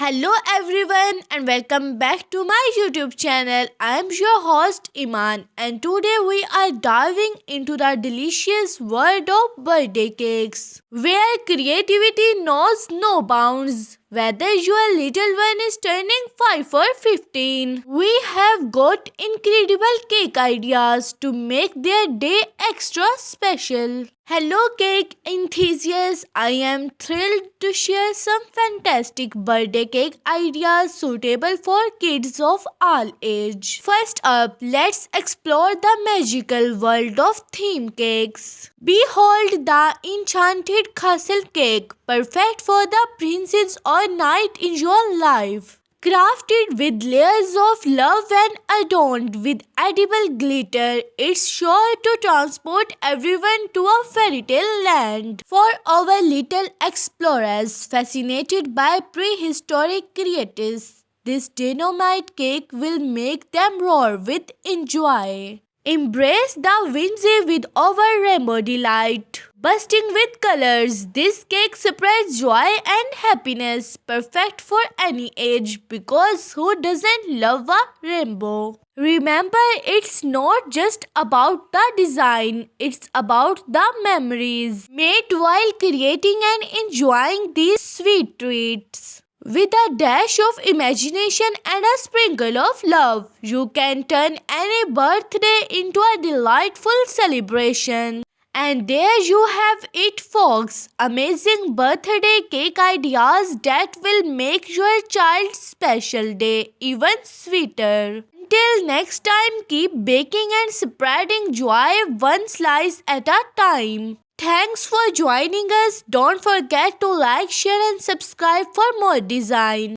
Hello everyone and welcome back to my YouTube channel. I am your host Iman and today we are diving into the delicious world of birthday cakes where creativity knows no bounds. Whether your little one is turning 5 or 15, we have got incredible cake ideas to make their day extra special. Hello cake enthusiasts, I am thrilled to share some fantastic birthday cake ideas suitable for kids of all age. First up, let's explore the magical world of theme cakes. Behold the enchanted castle cake, perfect for the princess or knight in your life. Crafted with layers of love and adorned with edible glitter, it's sure to transport everyone to a fairy tale land. For our little explorers fascinated by prehistoric creatures, this dynamite cake will make them roar with enjoy. Embrace the whimsy with our rainbow delight. Bursting with colors, this cake spreads joy and happiness, perfect for any age because who doesn't love a rainbow? Remember, it's not just about the design, it's about the memories made while creating and enjoying these sweet treats. With a dash of imagination and a sprinkle of love, you can turn any birthday into a delightful celebration. And there you have it, folks. Amazing birthday cake ideas that will make your child's special day even sweeter. Until next time, keep baking and spreading joy one slice at a time. Thanks for joining us. Don't forget to like, share and subscribe for more design.